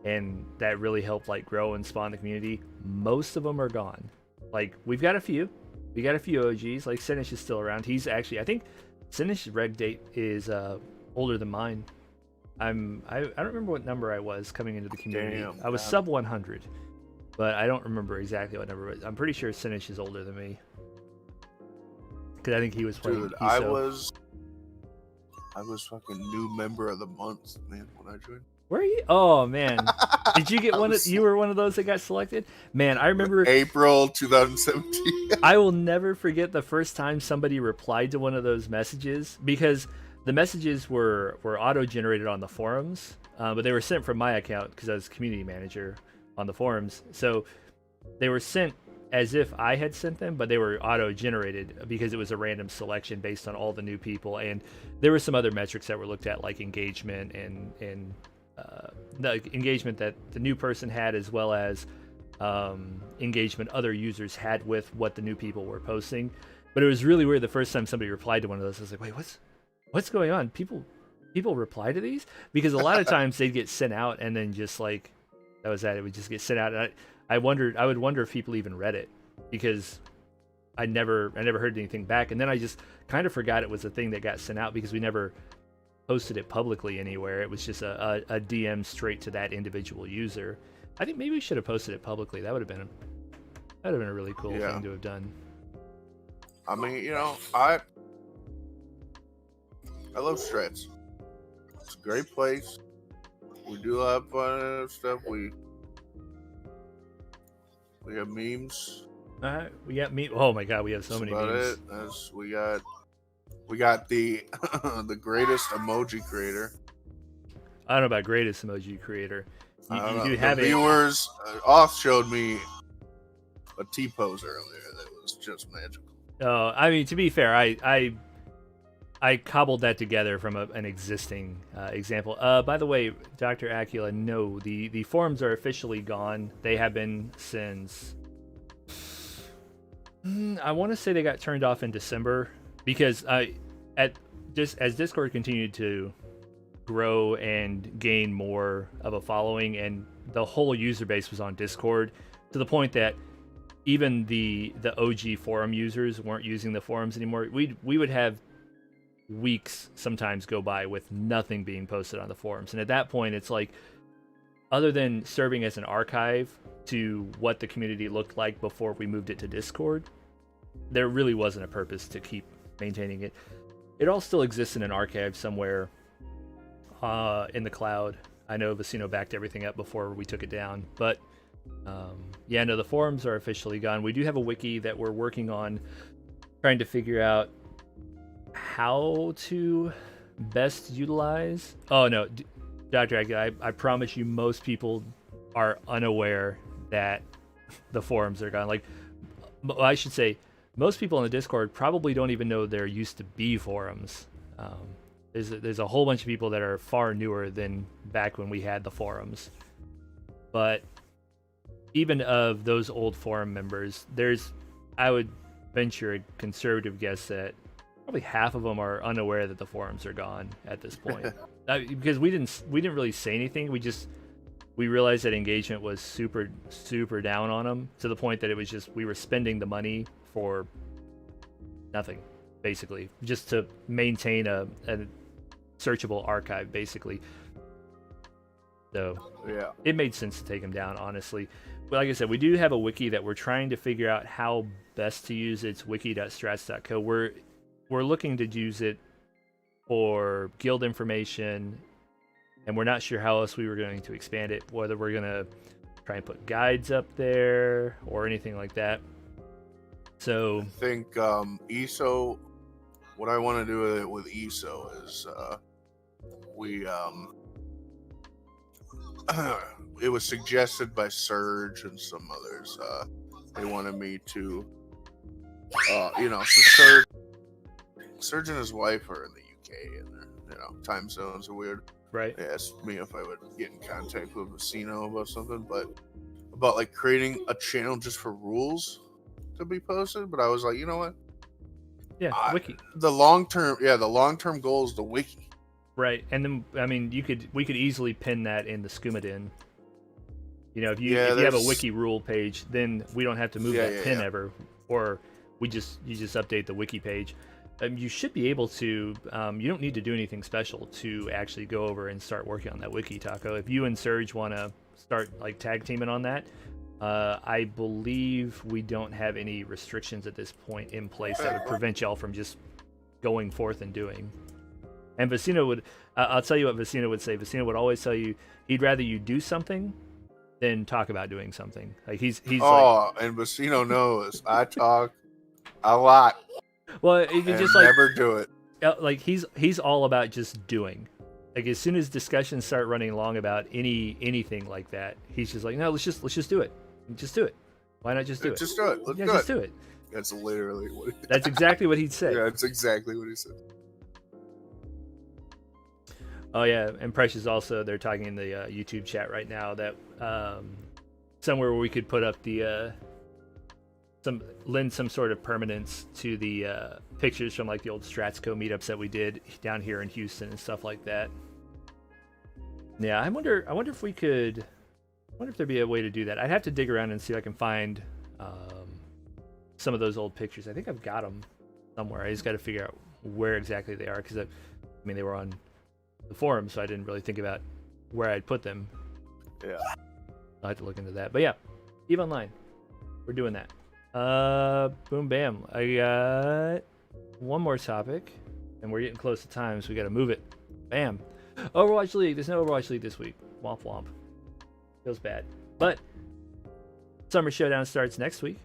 and that really helped like grow and spawn the community, most of them are gone. Like we got a few OGs. Like Sinish is still around. He's actually, I think Sinish's reg date is older than mine. I don't remember what number I was coming into the community. Damn, I was God. sub 100, but I don't remember exactly what number. I'm pretty sure Sinish is older than me because I think he was playing. Dude, ESO. I was fucking new member of the month, man, when I joined. Were you? Oh man, did you get one? You were one of those that got selected. Man, I remember April 2017. I will never forget the first time somebody replied to one of those messages, because the messages were auto-generated on the forums, but they were sent from my account because I was community manager on the forums. So they were sent as if I had sent them, but they were auto-generated because it was a random selection based on all the new people. And there were some other metrics that were looked at, like engagement and the engagement that the new person had, as well as engagement other users had with what the new people were posting. But it was really weird the first time somebody replied to one of those. I was like, wait, what's going on? People reply to these? Because a lot of times they'd get sent out and then just like that was that. It would just get sent out. And I would wonder if people even read it, because I never heard anything back. And then I just kind of forgot it was a thing that got sent out because we never posted it publicly anywhere. It was just a DM straight to that individual user. I think maybe we should have posted it publicly. That would have been a really cool thing to have done. I mean, I love Strats. It's a great place. We do a lot of fun stuff. We have memes. We got me. Oh my god, we have so That's many about memes. it. We got the the greatest emoji creator. I don't know about greatest emoji creator. You do The have it. viewers off showed me a T-pose earlier that was just magical. Oh, I mean, to be fair, I cobbled that together from an existing example. By the way, Dr. Acula, no, the forums are officially gone. They have been since I want to say they got turned off in December, because as Discord continued to grow and gain more of a following, and the whole user base was on Discord, to the point that even the OG forum users weren't using the forums anymore. We would have weeks sometimes go by with nothing being posted on the forums, and at that point it's like, other than serving as an archive to what the community looked like before we moved it to Discord, there really wasn't a purpose to keep maintaining it. It all still exists in an archive somewhere in the cloud. I know Vicino backed everything up before we took it down, but yeah, no, the forums are officially gone. We do have a wiki that we're working on, trying to figure out how to best utilize. Oh no, Dr. Aguilar, I promise you, most people are unaware that the forums are gone. Like, I should say, most people in the Discord probably don't even know there used to be forums. There's a whole bunch of people that are far newer than back when we had the forums. But even of those old forum members, I would venture a conservative guess that probably half of them are unaware that the forums are gone at this point. Because we didn't really say anything. We realized that engagement was super down on them, to the point that it was just, we were spending the money for nothing, basically, just to maintain a searchable archive, basically. So Yeah. it made sense to take him down, honestly. But like I said, we do have a wiki that we're trying to figure out how best to use. It's wiki.strats.co. We're looking to use it for guild information, and we're not sure how else we were going to expand it, whether we're going to try and put guides up there or anything like that. So I think ESO, what I want to do with ESO is it was suggested by Surge and some others. They wanted me to, so Surge and his wife are in the UK, and their, time zones are weird. right. They asked me if I would get in contact with Vecino about something, but about like creating a channel just for rules to be posted. But I was like, you know what? Yeah, wiki. The long term goal is the wiki. Right, and then I mean, we could easily pin that in the Skooma Den. If you have a wiki rule page, then we don't have to move that pin ever, or you just update the wiki page. You should be able to. You don't need to do anything special to actually go over and start working on that wiki, Taco. If you and Surge want to start like tag teaming on that, I believe we don't have any restrictions at this point in place that would prevent y'all from just going forth and doing. And Vecino would, I'll tell you what Vecino would say. Vecino would always tell you he'd rather you do something than talk about doing something. Like he's and Vecino knows I talk a lot. Well, you can just never do it. Like he's all about just doing. Like as soon as discussions start running long about anything like that, he's just like, no, let's just do it. Just do it. Why not just do it? Just do it. Let's just do it. That's literally what. That's exactly what he'd say. Yeah, that's exactly what he said. Oh yeah, and Precious also, they're talking in the YouTube chat right now that somewhere where we could put up the lend some sort of permanence to the pictures from like the old Stratsco meetups that we did down here in Houston and stuff like that. Yeah, I wonder if we could. I wonder if there'd be a way to do that. I'd have to dig around and see if I can find some of those old pictures. I think I've got them somewhere. I just got to figure out where exactly they are, because they were on the forum, so I didn't really think about where I'd put them. Yeah, I'll have to look into that. But yeah, EVE Online, we're doing that. Boom bam. I got one more topic, and we're getting close to time, so we got to move it. Bam. Overwatch League. There's no Overwatch League this week. Womp womp. Feels bad. But Summer Showdown starts next week.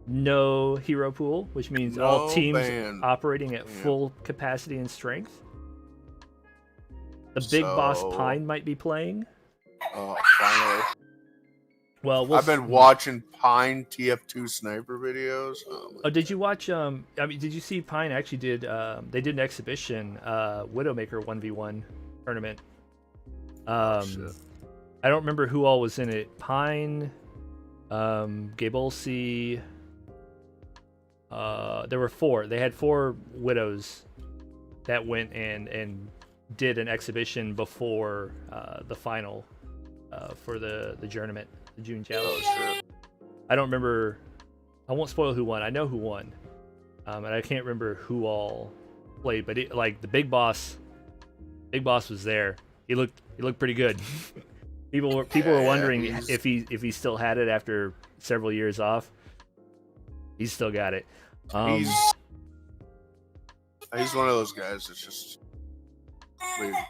No hero pool, which means all teams operating at full capacity and strength. The big boss Pine might be playing. Oh, finally. Well, I've been watching Pine TF2 sniper videos. Oh, did you watch? Did you see Pine actually did? They did an exhibition, Widowmaker 1v1 tournament. Shit. I don't remember who all was in it. Pine, Gabolsi. There were 4. They had 4 widows that went and did an exhibition before the final for the tournament, the June challenge. Oh, shit. I don't remember. I won't spoil who won. I know who won, and I can't remember who all played. But like the big boss was there. He looked pretty good. People were wondering if he still had it after several years off. He's still got it. He's one of those guys that's just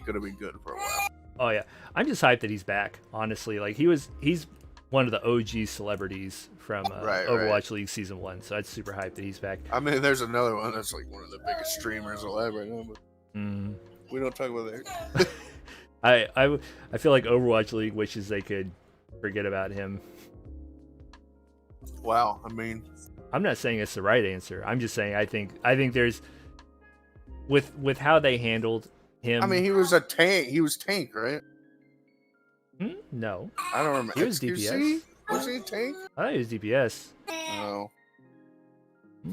gonna be good for a while. Oh yeah, I'm just hyped that he's back. Honestly, like he's one of the OG celebrities from Overwatch League Season 1, so I'm super hyped that he's back. I mean, there's another one that's like one of the biggest streamers alive right now, but we don't talk about that. I feel like Overwatch League wishes they could forget about him. Wow, I mean, I'm not saying it's the right answer. I'm just saying I think there's with how they handled him. I mean, he was a tank. He was tank, right? No, I don't remember. He was DPS. Was he a tank? I thought he was DPS. Oh.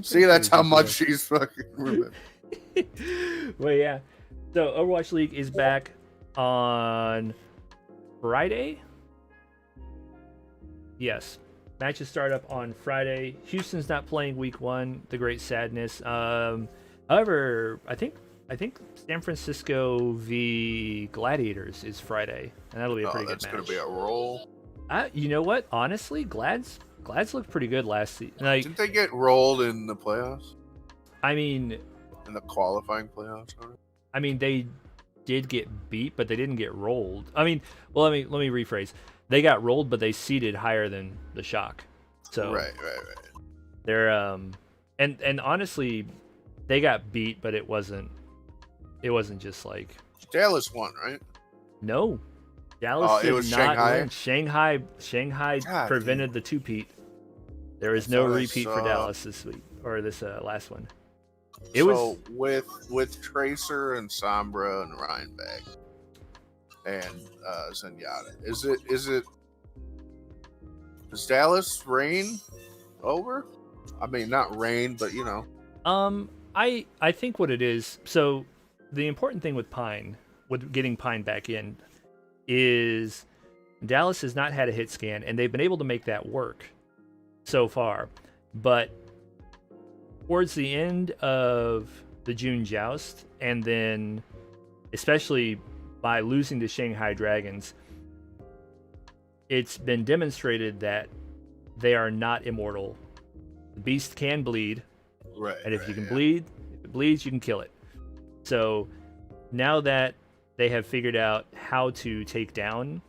See, that's how much he's fucking remember. Well, yeah. So Overwatch League is back on Friday. Yes. Matches start up on Friday. Houston's not playing week 1. The great sadness. However, I think I think San Francisco v Gladiators is Friday, and that'll be a pretty good that's match. gonna be a roll. You know what? Honestly, Glad's looked pretty good last season. Like, Didn't they get rolled in the playoffs? I mean, In the qualifying playoffs? Sorry? I mean they did get beat, but they didn't get rolled. I mean, well, let me rephrase. They got rolled, but they seeded higher than the Shock. So Right. they're and honestly, they got beat, but it wasn't just like Dallas won, right? no. Dallas Oh, it did was not Shanghai? win. Shanghai God, prevented the two-peat. There is I no thought I repeat for saw- Dallas this week or this last one. So with Tracer and Sombra and Rhinebeck and Zenyatta, is Dallas reign over? I mean, not reign, but you know. I think what it is. So the important thing with Pine, with getting Pine back in, is Dallas has not had a hit scan, and they've been able to make that work so far. But towards the end of the June Joust, and then especially by losing to Shanghai Dragons, it's been demonstrated that they are not immortal. The beast can bleed, Right. and if it bleeds, you can kill it. So now that they have figured out how to take down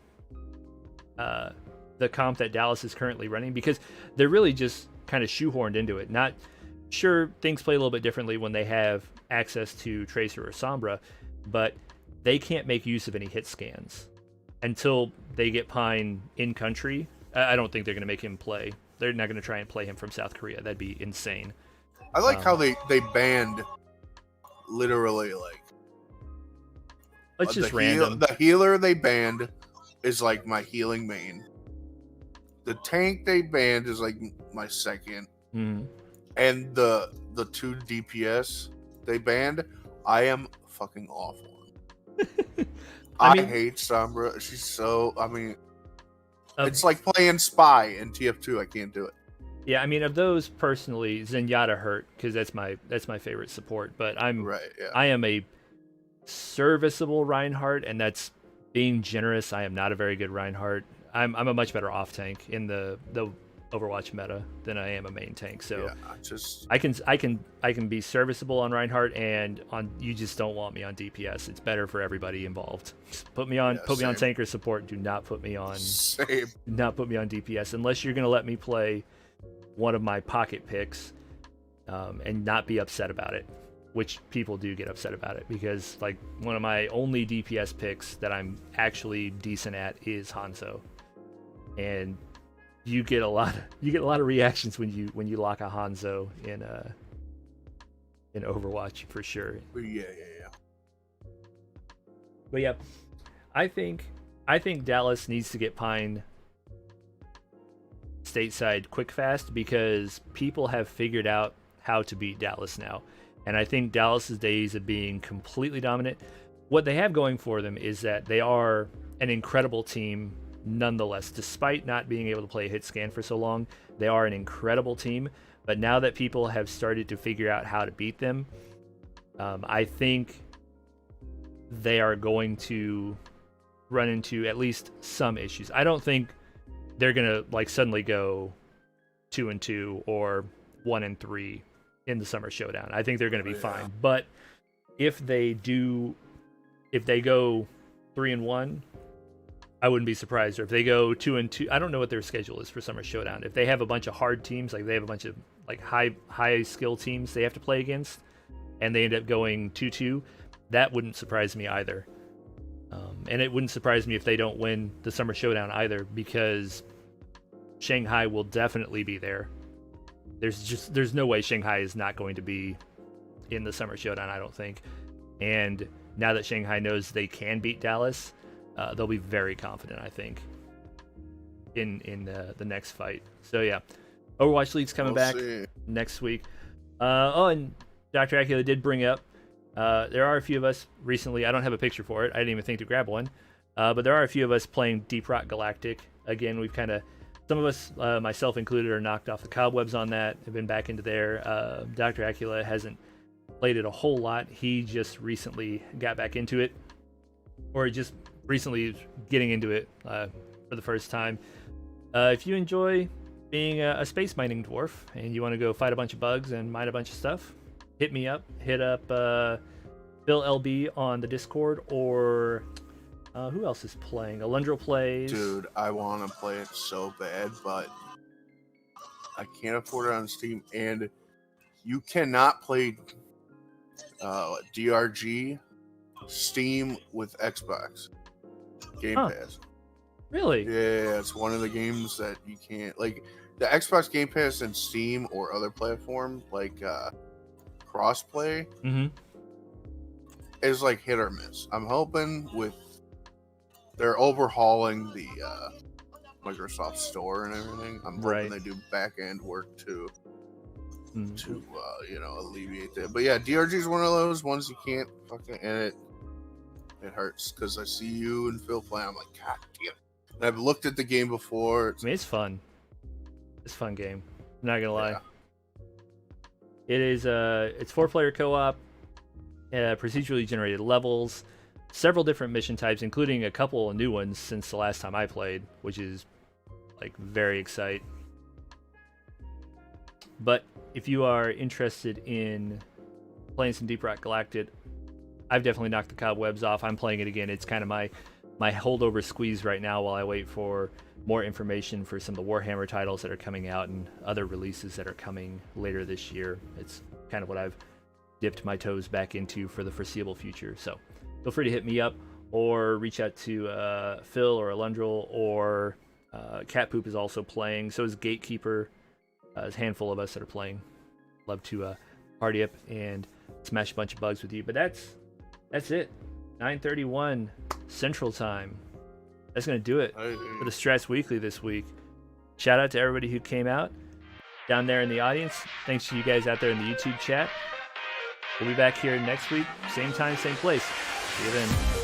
the comp that Dallas is currently running, because they're really just kind of shoehorned into it. Not sure, things play a little bit differently when they have access to Tracer or Sombra, but they can't make use of any hit scans until they get Pine in country. I don't think they're going to make him play. They're not going to try and play him from South Korea. That'd be insane. I like how they banned literally like It's just the random. The healer they banned is like my healing main. The tank they banned is like my second. Mhm. And the 2 DPS they banned, I am fucking awful. I hate Sombra. She's so. I mean, it's like playing Spy in TF2. I can't do it. Yeah, I mean, of those personally, Zenyatta hurt because that's my favorite support. But I am a serviceable Reinhardt, and that's being generous. I am not a very good Reinhardt. I'm a much better off tank in the Overwatch meta than I am a main tank. So yeah, I can be serviceable on Reinhardt, and on you just don't want me on DPS. It's better for everybody involved. Just put me on tanker support. Do not put me on DPS unless you're gonna let me play one of my pocket picks and not be upset about it, which people do get upset about it, because like one of my only DPS picks that I'm actually decent at is Hanzo, and you get a lot of reactions when you lock a Hanzo in Overwatch for sure. Yeah. But yeah, I think Dallas needs to get Pine stateside quick fast, because people have figured out how to beat Dallas now. And I think Dallas's days of being completely dominant, what they have going for them is that they are an incredible team nonetheless. Despite not being able to play a hit scan for so long, they are an incredible team. But now that people have started to figure out how to beat them, I think they are going to run into at least some issues. I don't think they're gonna like suddenly go 2-2 or 1-3 in the Summer Showdown. I think they're gonna be fine. But if they go 3-1, I wouldn't be surprised. Or if they go 2-2, I don't know what their schedule is for Summer Showdown. If they have a bunch of hard teams, like they have a bunch of like high skill teams they have to play against, and they end up going 2-2, that wouldn't surprise me either. And it wouldn't surprise me if they don't win the Summer Showdown either, because Shanghai will definitely be there. There's no way Shanghai is not going to be in the Summer Showdown, I don't think. And now that Shanghai knows they can beat Dallas, they'll be very confident, I think, in the next fight. So yeah, Overwatch League's coming back next week. And Dr. Acula did bring up, there are a few of us recently, I don't have a picture for it, I didn't even think to grab one, but there are a few of us playing Deep Rock Galactic. Again, we've kind of, some of us, myself included, are knocked off the cobwebs on that, have been back into there. Dr. Acula hasn't played it a whole lot. He just recently got back into it, or just recently getting into it for the first time. If you enjoy being a space mining dwarf and you want to go fight a bunch of bugs and mine a bunch of stuff, hit me up. Hit up Bill LB on the Discord, or who else is playing? Alundro plays. Dude, I want to play it so bad, but I can't afford it on Steam, and you cannot play DRG Steam with Xbox Game Pass. Really? Yeah, it's one of the games that you can't, like, the Xbox Game Pass and Steam or other platform like crossplay is like hit or miss. I'm hoping they're overhauling the Microsoft Store and everything. I'm hoping they do back end work to alleviate that. But yeah, DRG is one of those ones you can't fucking, and it hurts because I see you and Phil play. I'm like, God damn it. And I've looked at the game before. I mean, it's fun. It's a fun game. I'm not gonna lie. Yeah. It is it's 4-player co-op, procedurally generated levels, several different mission types, including a couple of new ones since the last time I played, which is like very exciting. But if you are interested in playing some Deep Rock Galactic, I've definitely knocked the cobwebs off. I'm playing it again. It's kind of my holdover squeeze right now while I wait for more information for some of the Warhammer titles that are coming out and other releases that are coming later this year. It's kind of what I've dipped my toes back into for the foreseeable future. So feel free to hit me up or reach out to Phil or Alundrel, or Cat Poop is also playing. So is Gatekeeper. There's a handful of us that are playing. Love to party up and smash a bunch of bugs with you. But that's it. 9:31 Central Time. That's going to do it for the Strats Weekly this week. Shout out to everybody who came out down there in the audience. Thanks to you guys out there in the YouTube chat. We'll be back here next week. Same time, same place. See you then.